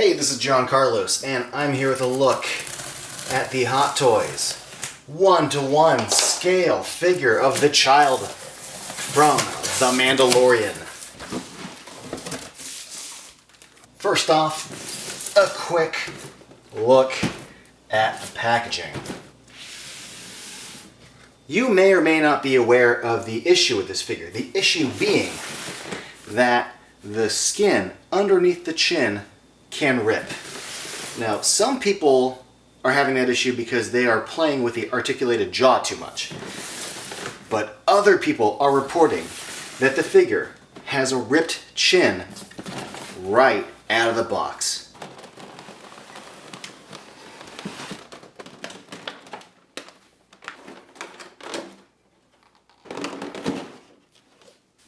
Hey, this is John Carlos, and I'm here with a look at the Hot Toys 1-to-1 scale figure of the child from The Mandalorian. First off, a quick look at the packaging. You may or may not be aware of the issue with this figure. The issue being that the skin underneath the chin can rip. Now, some people are having that issue because they are playing with the articulated jaw too much. But other people are reporting that the figure has a ripped chin right out of the box.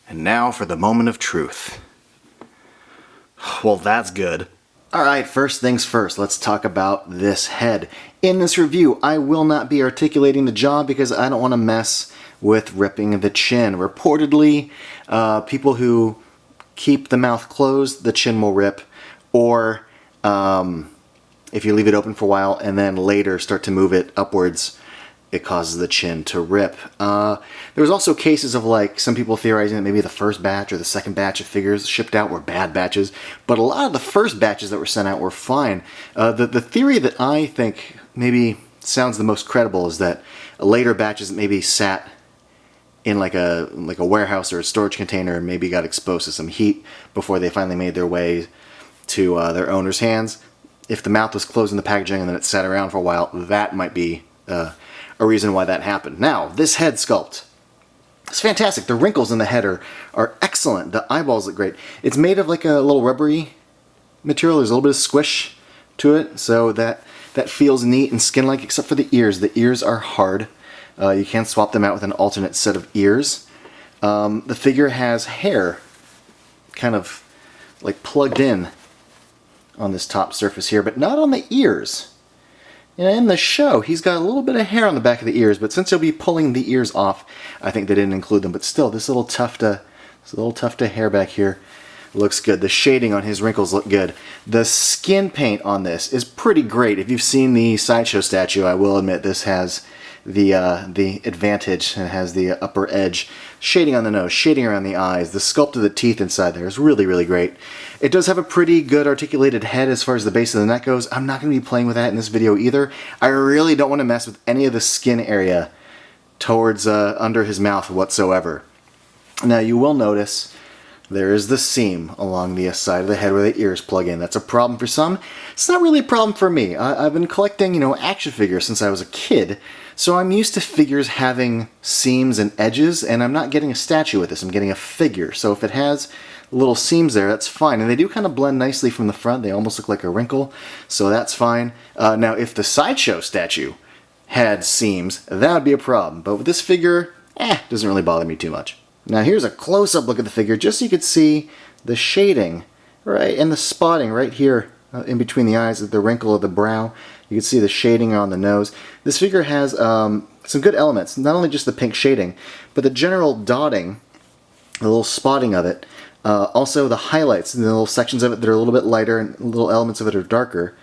And now for the moment of truth. Well, that's good. Alright, first things first, let's talk about this head. In this review, I will not be articulating the jaw because I don't want to mess with ripping the chin. Reportedly, people who keep the mouth closed, the chin will rip, or if you leave it open for a while and then later start to move it upwards, it causes the chin to rip. There was also cases of like some people theorizing that maybe the first batch or the second batch of figures shipped out were bad batches, but a lot of the first batches that were sent out were fine. The theory that I think maybe sounds the most credible is that later batches maybe sat in like a warehouse or a storage container and maybe got exposed to some heat before they finally made their way to their owner's hands. If the mouth was closed in the packaging and then it sat around for a while, that might be a reason why that happened. Now, this head sculpt. It's fantastic. The wrinkles in the head are excellent. The eyeballs look great. It's made of like a little rubbery material. There's a little bit of squish to it, so that feels neat and skin-like, except for the ears. The ears are hard. You can't swap them out with an alternate set of ears. The figure has hair kind of like plugged in on this top surface here, but not on the ears. In the show, he's got a little bit of hair on the back of the ears, but since he'll be pulling the ears off, I think they didn't include them. But still, this little tuft of hair back here looks good. The shading on his wrinkles look good. The skin paint on this is pretty great. If you've seen the Sideshow statue, I will admit this has the advantage. It has the upper edge. Shading on the nose, shading around the eyes, the sculpt of the teeth inside there is really, really great. It does have a pretty good articulated head as far as the base of the neck goes. I'm not going to be playing with that in this video either. I really don't want to mess with any of the skin area towards under his mouth whatsoever. Now you will notice there is the seam along the side of the head where the ears plug in. That's a problem for some. It's not really a problem for me. I've been collecting, action figures since I was a kid, so I'm used to figures having seams and edges, and I'm not getting a statue with this. I'm getting a figure. So if it has little seams there, that's fine. And they do kind of blend nicely from the front. They almost look like a wrinkle, so that's fine. Now, if the Sideshow statue had seams, that would be a problem. But with this figure, doesn't really bother me too much. Now here's a close-up look at the figure, just so you could see the shading, right, and the spotting right here in between the eyes, the wrinkle of the brow. You can see the shading on the nose. This figure has some good elements, not only just the pink shading, but the general dotting, the little spotting of it. Also the highlights and the little sections of it that are a little bit lighter and little elements of it are darker.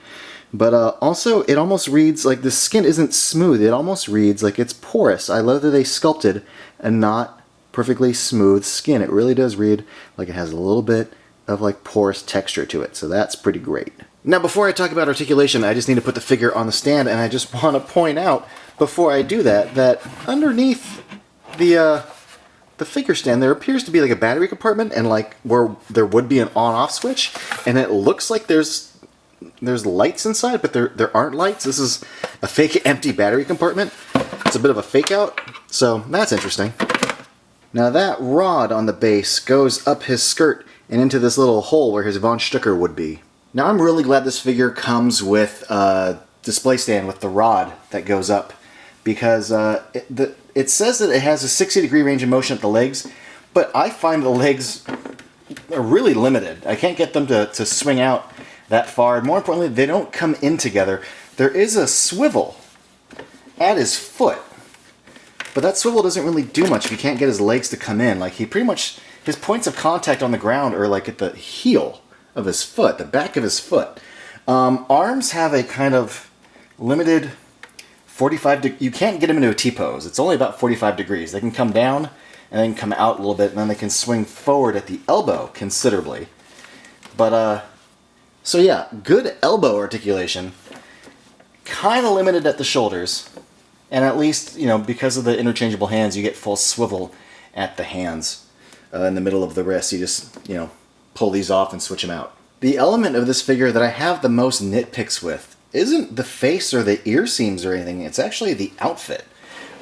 But also it almost reads like the skin isn't smooth. It almost reads like it's porous. I love that they sculpted a not perfectly smooth skin. It really does read like it has a little bit of like porous texture to it, so that's pretty great. Now before I talk about articulation, I just need to put the figure on the stand, and I just want to point out before I do that underneath the figure stand there appears to be like a battery compartment, and like where there would be an on-off switch, and it looks like there's lights inside, but there aren't lights. This is a fake empty battery compartment. It's a bit of a fake out, so that's interesting. Now that rod on the base goes up his skirt and into this little hole where his Von Stucker would be. Now I'm really glad this figure comes with a display stand with the rod that goes up, because it says that it has a 60-degree range of motion at the legs, but I find the legs are really limited. I can't get them to swing out that far, and more importantly, they don't come in together. There is a swivel at his foot, but that swivel doesn't really do much if you can't get his legs to come in. Like, he pretty much, his points of contact on the ground are like at the heel of his foot, the back of his foot. Arms have a kind of limited 45 you can't get them into a T-pose. It's only about 45 degrees. They can come down and then come out a little bit, and then they can swing forward at the elbow considerably. But, so yeah, good elbow articulation. Kind of limited at the shoulders. And at least, you know, because of the interchangeable hands, you get full swivel at the hands. In the middle of the wrist, you just, you know, pull these off and switch them out. The element of this figure that I have the most nitpicks with isn't the face or the ear seams or anything. It's actually the outfit.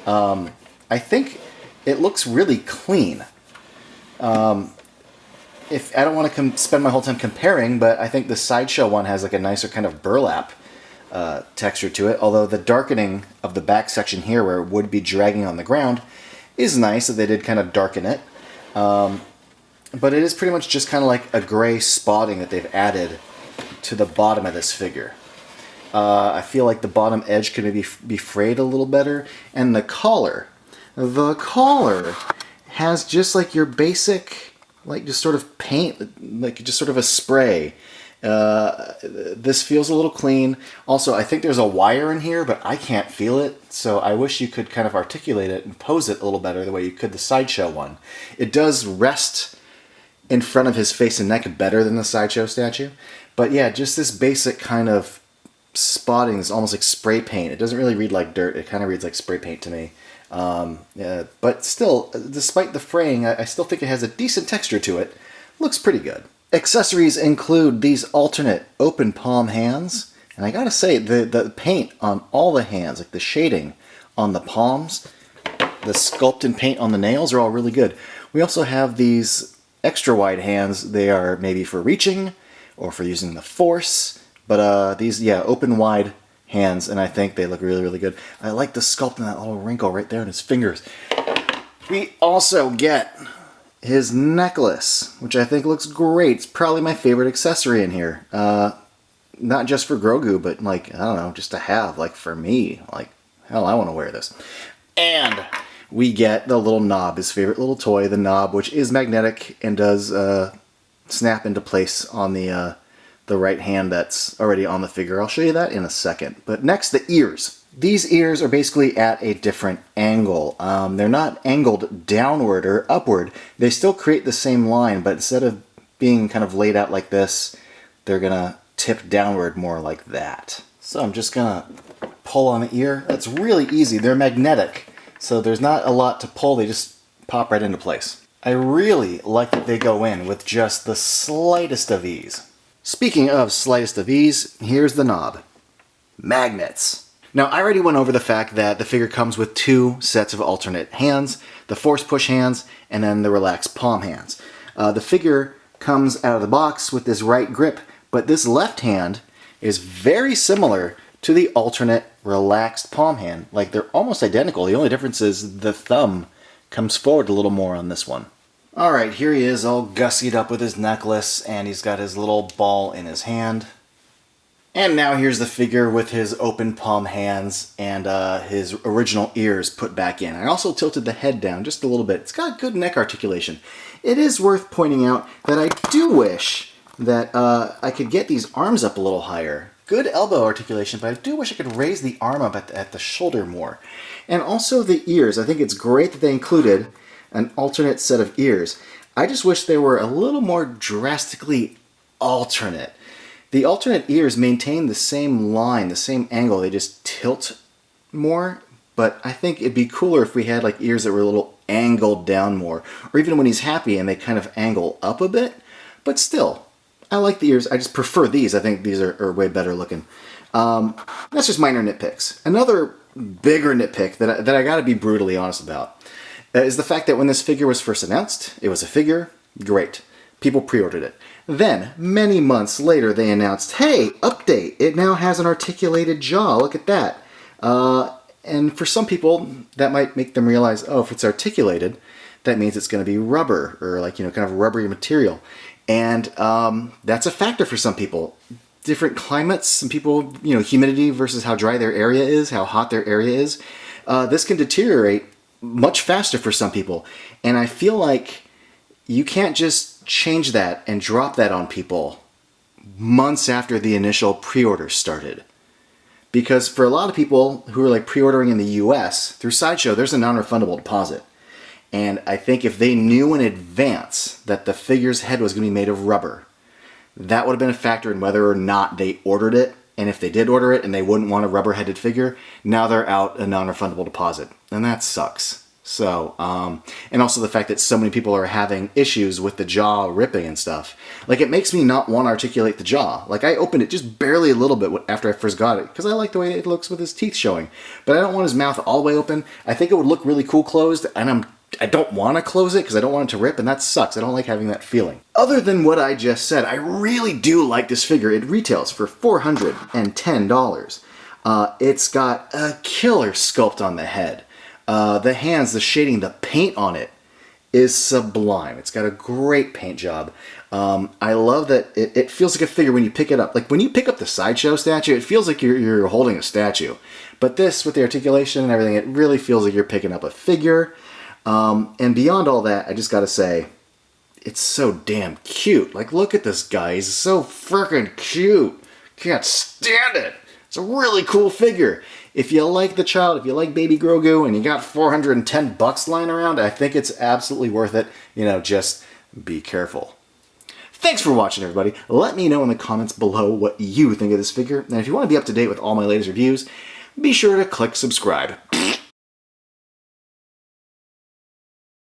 I think it looks really clean. If I don't want to spend my whole time comparing, but I think the Sideshow one has like a nicer kind of burlap texture to it, although the darkening of the back section here where it would be dragging on the ground is nice that they did kind of darken it. But it is pretty much just kind of like a gray spotting that they've added to the bottom of this figure. I feel like the bottom edge could maybe be frayed a little better. And the collar has just like your basic, like just sort of paint, like just sort of a spray. This feels a little clean. Also, I think there's a wire in here, but I can't feel it, so I wish you could kind of articulate it and pose it a little better the way you could the Sideshow one. It does rest in front of his face and neck better than the Sideshow statue, but yeah, just this basic kind of spotting is almost like spray paint. It doesn't really read like dirt, it kind of reads like spray paint to me. But still, despite the fraying, I still think it has a decent texture to it. Looks pretty good. Accessories include these alternate open palm hands, and I gotta say, the paint on all the hands, like the shading on the palms, the sculpt and paint on the nails are all really good. We also have these extra wide hands. They are maybe for reaching or for using the force, but these, yeah, open wide hands, and I think they look really, really good. I like the sculpt and that little wrinkle right there in his fingers. We also get his necklace, which I think looks great. It's probably my favorite accessory in here. Not just for Grogu, but like, I don't know, just to have, like for me. Like, hell, I want to wear this. And we get the little knob, his favorite little toy, the knob, which is magnetic and does snap into place on the right hand that's already on the figure. I'll show you that in a second. But next, the ears. These ears are basically at a different angle. They're not angled downward or upward. They still create the same line, but instead of being kind of laid out like this, they're gonna tip downward more like that. So I'm just gonna pull on the ear. That's really easy. They're magnetic, so there's not a lot to pull. They just pop right into place. I really like that they go in with just the slightest of ease. Speaking of slightest of ease, here's the knob. Magnets. Now, I already went over the fact that the figure comes with two sets of alternate hands, the force push hands and then the relaxed palm hands. The figure comes out of the box with this right grip, but this left hand is very similar to the alternate relaxed palm hand. Like, they're almost identical. The only difference is the thumb comes forward a little more on this one. Alright, here he is all gussied up with his necklace, and he's got his little ball in his hand. And now here's the figure with his open palm hands and his original ears put back in. I also tilted the head down just a little bit. It's got good neck articulation. It is worth pointing out that I do wish that I could get these arms up a little higher. Good elbow articulation, but I do wish I could raise the arm up at the shoulder more. And also the ears. I think it's great that they included an alternate set of ears. I just wish they were a little more drastically alternate. The alternate ears maintain the same line, the same angle, they just tilt more, but I think it'd be cooler if we had like ears that were a little angled down more, or even when he's happy and they kind of angle up a bit, but still, I like the ears. I just prefer these. I think these are way better looking. That's just minor nitpicks. Another bigger nitpick that I gotta be brutally honest about is the fact that when this figure was first announced, it was a figure, great. People pre-ordered it. Then, many months later, they announced, hey, update, it now has an articulated jaw, look at that. And for some people, that might make them realize, oh, if it's articulated, that means it's going to be rubber, or like, you know, kind of rubbery material. And that's a factor for some people. Different climates, some people, you know, humidity versus how dry their area is, how hot their area is. This can deteriorate much faster for some people. And I feel like you can't just change that and drop that on people months after the initial pre-order started. Because for a lot of people who are like pre-ordering in the US, through Sideshow, there's a non-refundable deposit. And I think if they knew in advance that the figure's head was going to be made of rubber, that would have been a factor in whether or not they ordered it. And if they did order it and they wouldn't want a rubber-headed figure, now they're out a non-refundable deposit. And that sucks. So, and also the fact that so many people are having issues with the jaw ripping and stuff. Like, it makes me not want to articulate the jaw. Like, I opened it just barely a little bit after I first got it, because I like the way it looks with his teeth showing. But I don't want his mouth all the way open. I think it would look really cool closed, and I don't want to close it because I don't want it to rip, and that sucks. I don't like having that feeling. Other than what I just said, I really do like this figure. It retails for $410. It's got a killer sculpt on the head. The hands, the shading, the paint on it is sublime. It's got a great paint job. I love that it feels like a figure when you pick it up. Like when you pick up the Sideshow statue, it feels like you're holding a statue. But this, with the articulation and everything, it really feels like you're picking up a figure. And beyond all that, I just gotta say, it's so damn cute. Like, look at this guy. He's so freaking cute. Can't stand it. It's a really cool figure. If you like the child, if you like Baby Grogu, and you got $410 lying around, I think it's absolutely worth it. You know, just be careful. Thanks for watching, everybody. Let me know in the comments below what you think of this figure. And if you want to be up to date with all my latest reviews, be sure to click subscribe.